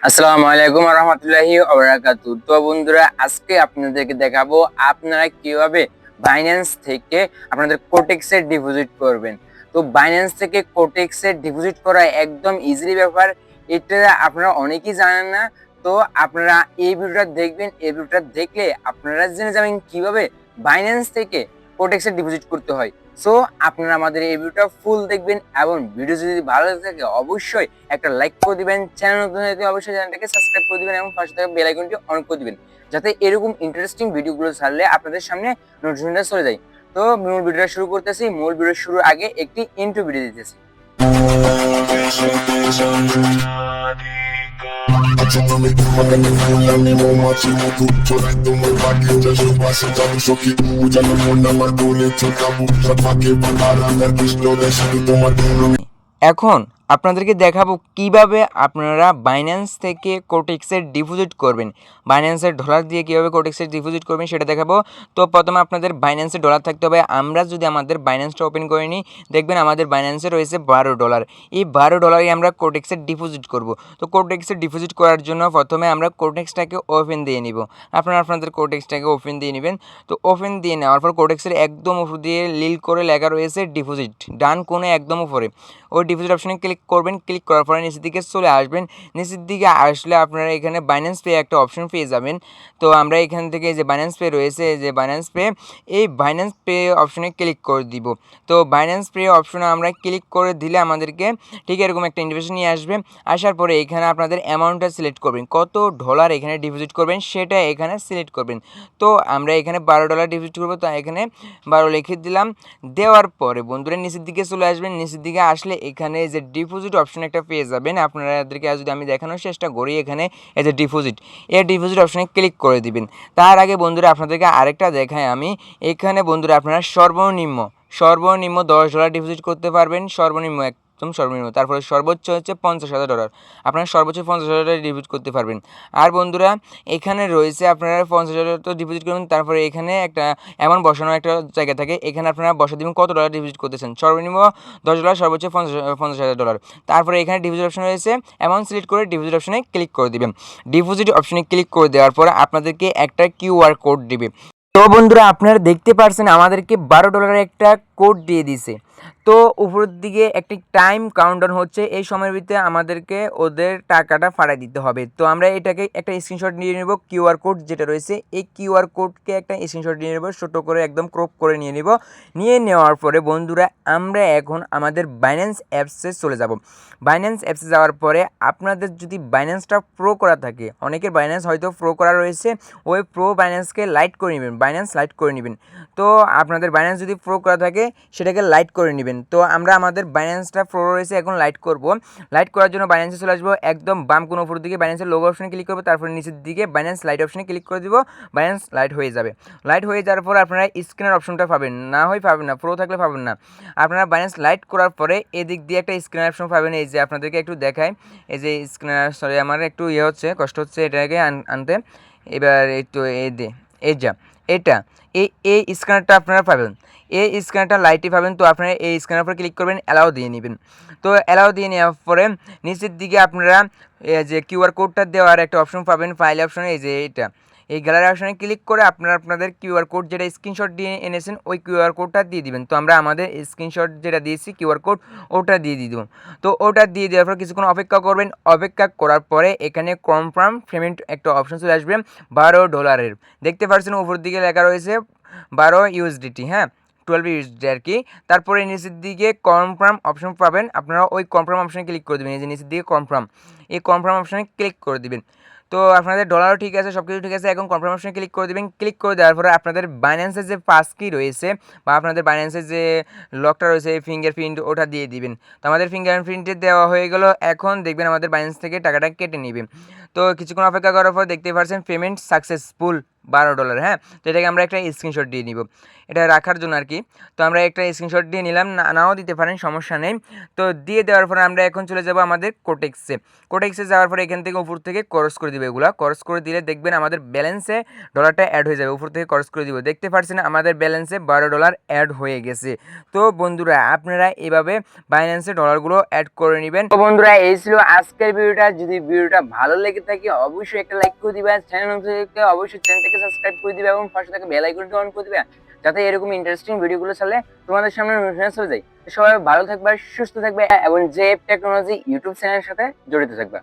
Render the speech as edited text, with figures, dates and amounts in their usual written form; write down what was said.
আসসালামু আলাইকুম ওয়া রাহমাতুল্লাহি ওয়া বারাকাতুহু। তো বন্ধুরা, আজকে আপনাদেরকে দেখাবো আপনারা কিভাবে বাইন্যান্স থেকে আপনাদের কোটেক্সে ডিপোজিট করবেন। তো বাইন্যান্স থেকে কোটেক্সে ডিপোজিট করা একদম ইজিলি ব্যাপার। এটা আপনারা অনেকেই জানেন না। তো আপনারা এই ভিডিওটা দেখবেন। এই ভিডিওটা দেখলে আপনারা জেনে যাবেন কিভাবে বাইন্যান্স থেকে কোটেক্সে ডিপোজিট করতে হয়। সো আপনারা আমাদের এই ভিডিওটা ফুল দেখবেন এবং ভিডিও যদি ভালো লাগে থাকে অবশ্যই একটা লাইক করে দিবেন। চ্যানেল নতুন হলে অবশ্যই চ্যানেলটাকে সাবস্ক্রাইব করে দিবেন এবং পাশে থাকা বেল আইকনটি অন করে দিবেন, যাতে এরকম ইন্টারেস্টিং ভিডিওগুলো ছাড়লে আপনাদের সামনে নোটিফিকেশনটা চলে যায়। তো মূল ভিডিওটা শুরু করতেছি। মূল ভিডিও শুরুর আগে একটি ইন্ট্রো ভিডিও দিতেছি। এখন আপনাদেরকে দেখাবো কিভাবে আপনারা বাইন্যান্স থেকে কোটেক্সে ডিপোজিট করবেন। বাইন্যান্সের ডলার দিয়ে কিভাবে কোটেক্সে ডিপোজিট করবেন সেটা দেখাবো। তো প্রথমে আপনাদের বাইন্যান্সে ডলার থাকতে হবে। আমরা যদি আমাদের বাইন্যান্সটা ওপেন করে নিই, দেখবেন আমাদের বাইন্যান্সে রয়েছে $12। এই $12 আমরা কোটেক্সে ডিপোজিট করব। তো কোটেক্সে ডিপোজিট করার জন্য প্রথমে আমরা কোটেক্সটাকে ওপেন দিয়ে নিব। আপনারা আপনাদের কোটেক্সটাকে ওপেন দিয়ে নেবেন। তো ওপেন দিয়ে নেওয়ার পর কোটেক্সের একদম উপর দিয়ে লিল করে লেখা রয়েছে ডিপোজিট, ডান কোণে একদম উপরে ওই ডিপোজিট অপশনে ক্লিক করবেন। ক্লিক করার পরে নিচের দিকে চলে আসবেন। নিচের দিকে আসলে আপনারা এখানে বাইন্যান্স পে একটা অপশন পেয়ে যাবেন। তো আমরা এখান থেকে যে বাইন্যান্স পে রয়েছে, যে বাইন্যান্স পে, এই বাইন্যান্স পে অপশনে ক্লিক করে দিব। তো বাইন্যান্স পে অপশনে আমরা ক্লিক করে দিলে আমাদেরকে ঠিক এরকম একটা ইনভিটেশন নিয়ে আসবে। আসার পরে এখানে আপনাদের অ্যামাউন্টটা সিলেক্ট করবেন, কত ডলার এখানে ডিপোজিট করবেন সেটা এখানে সিলেক্ট করবেন। তো আমরা এখানে $12 ডিপোজিট করবো, তো এখানে 12 লিখে দিলাম। দেওয়ার পরে বন্ধুরা নিচের দিকে চলে আসবেন। নিচের দিকে আসলে এখানে যে ডিপোজিট অপশন একটা পেয়ে যাবেন। আপনাদেরকে যদি আমি দেখানোর চেষ্টা করি, এখানে এই যে ডিপোজিট, এই ডিপোজিট অপশনে ক্লিক করে দিবেন। তার আগে বন্ধুরা আপনাদেরকে আরেকটা দেখাই আমি। এখানে বন্ধুরা আপনারা সর্বনিম্ন $10 ডিপোজিট করতে পারবেন, সর্বনিম্ন একদম সর্বনিম্ন। তারপরে সর্বোচ্চ হচ্ছে $50,000, আপনারা সর্বোচ্চ $50,000 ডিপোজিট করতে পারবেন। আর বন্ধুরা এখানে রয়েছে আপনারা $50,000 তো ডিপোজিট করবেন। তারপরে এখানে একটা অ্যামাউন্ট বসানো একটা জায়গা থাকে, এখানে আপনারা বসা দিবেন কত ডলার ডিপোজিট করতেছেন। সর্বনিম্ন $10, সর্বোচ্চ $50,000। তারপরে এখানে ডিপোজিট অপশন রয়েছে, অ্যামাউন্ট সিলেক্ট করে ডিপোজিট অপশনে ক্লিক করে দিবেন। ডিপোজিট অপশনে ক্লিক করে দেওয়ার পরে আপনাদেরকে একটা কিউআর কোড দিবে। তো বন্ধুরা আপনারা দেখতে পাচ্ছেন আমাদেরকে $12 একটা কোড দিয়ে দিছে। তো উপরের দিকে একটি টাইম কাউন্টডাউন হচ্ছে, এই সময়ের ভিতরে আমাদেরকে ওদের টাকাটা ফাড়াই দিতে হবে। তো আমরা এটাকে একটা স্ক্রিনশট নিয়ে নেব, কিউআর কোড যেটা রয়েছে এই কিউআর কোডকে একটা স্ক্রিনশট নিয়ে নেব, ছোটো করে একদম ক্রপ করে নিয়ে নেব। নিয়ে নেওয়ার পরে বন্ধুরা আমরা এখন আমাদের বাইন্যান্স অ্যাপসে চলে যাব। বাইন্যান্স অ্যাপসে যাওয়ার পরে আপনাদের যদি বাইন্যান্সটা প্রো করা থাকে, অনেকের বাইন্যান্স হয়তো প্রো করা রয়েছে, ওই প্রো বাইন্যান্সকে লাইট করে নেবেন, বাইন্যান্স লাইট করে নেবেন। তো আপনাদের বাইন্যান্স যদি প্রো করা থাকে সেটাকে লাইট করে নেবেন। তো আমরা আমাদের বাইন্যান্সটা প্রো রয়েছে, এখন লাইট করব। লাইট করার জন্য বাইন্যান্সে চলে আসবো, একদম বাম কোণ উপর দিকে বাইন্যান্সের লোগো অপশনে ক্লিক করবো, তারপরে নিচের দিকে বাইন্যান্স লাইট অপশনে ক্লিক করে দিব। বাইন্যান্স লাইট হয়ে যাবে। লাইট হয়ে যাওয়ার পর আপনারা স্ক্যানার অপশনটা পাবেন, না হয় পাবেন না, প্রো থাকলে পাবেন না। আপনারা বাইন্যান্স লাইট করার পরে এদিক দিয়ে একটা স্ক্যানার অপশন পাবেন। এই যে আপনাদেরকে একটু দেখায়, এই যে স্ক্যানার, সরি আমার একটু হচ্ছে, কষ্ট হচ্ছে এটাকে আনতে। এবার একটু এই যা এটা এই স্ক্যানারটা আপনারা পাবেন, এই স্ক্যানারটা লাইটে পাবেন। তো আপনারা এই স্ক্যানার উপরে ক্লিক করবেন, অ্যালাউ দিয়ে নেবেন। তো অ্যালাউ দিয়ে নেওয়ার পরে নিচের দিকে আপনারা যে কিউআর কোডটা দেওয়ার একটা অপশন পাবেন, ফাইল অপশনে, এই যে এটা, এই গ্যালারি অপশনে ক্লিক করে আপনারা আপনাদের কিউআর কোড যেটা স্ক্রিনশট দিয়ে এনেছেন ওই কিউআর কোডটা দিয়ে দিবেন। তো আমরা আমাদের স্ক্রিনশট যেটা দিয়েছি কিউআর কোড ওটা দিয়ে দেবো। তো ওটা দিয়ে দেওয়ার পর কিছুক্ষণ অপেক্ষা করবেন। অপেক্ষা করার পরে এখানে কনফার্ম পেমেন্ট একটা অপশন চলে আসবে $12। দেখতে পাচ্ছেন উপর দিকে লেখা রয়েছে 12 ইউএসডিটি, হ্যাঁ 12 ইউএসডি আর কি। তারপরে নিচের দিকে কনফার্ম অপশন পাবেন, আপনারা ওই কনফার্ম অপশনে ক্লিক করে দেবেন। এই যে নিচের দিকে কনফার্ম, এই কনফার্ম অপশনে ক্লিক করে দিবেন। তো আপনাদের ডলারও ঠিক আছে, সব কিছু ঠিক আছে। এখন কনফার্ম অপশনে ক্লিক করে দেবেন। ক্লিক করে দেওয়ার পরে আপনাদের বাইন্যান্সের যে পাস কি রয়েছে বা আপনাদের বাইন্যান্সের যে লকটা রয়েছে ফিঙ্গারপ্রিন্ট ওটা দিয়ে দিবেন। তো আমাদের ফিঙ্গারপ্রিন্টে দেওয়া হয়ে গেল। এখন দেখবেন আমাদের বাইন্যান্স থেকে টাকাটা কেটে নেবে। তো কিছুক্ষণ অপেক্ষা করার পর দেখতে পাচ্ছেন পেমেন্ট সাকসেসফুল $12, হ্যাঁ। তো এটাকে আমরা একটা স্ক্রিনশট দিয়ে নিব এটা রাখার জন্য আর কি। তো আমরা একটা স্ক্রিনশট দিয়ে নিলাম, নাও দিতে পারেন, সমস্যা নেই। তো দিয়ে দেওয়ার পরে আমরা এখন চলে যাব আমাদের কোটেক্সে যাওয়ার পরে এখান থেকে উপর থেকে ক্রস করে দিবে, এগুলো ক্রস করে দিলে দেখবেন আমাদের ব্যালেন্সে ডলারটা অ্যাড হয়ে যাবে। উপর থেকে ক্রস করে দিব, দেখতে পাচ্ছেন আমাদের ব্যালেন্সে $12 অ্যাড হয়ে গেছে। তো বন্ধুরা আপনারা এভাবে বাইন্যান্সে ডলারগুলো অ্যাড করে নেবেন। তো বন্ধুরা এই ছিল আজকের ভিডিওটা। যদি ভিডিওটা ভালো লেগে থাকে অবশ্যই একটা লাইক করে দিবে, চ্যানেলকে অবশ্যই চ্যানেলটাকে সাবস্ক্রাইব করে দিবে এবং পাশে থাকা বেল আইকনটি অন করে দিবে, যাতে এরকম ইন্টারেস্টিং ভিডিওগুলো চলে তোমাদের সামনে নোটিফিকেশন চলে যায়। সবাই ভালো থাকবে, সুস্থ থাকবে এবং জেএফ টেকনোলজি ইউটিউব চ্যানেলের সাথে জড়িত থাকবে।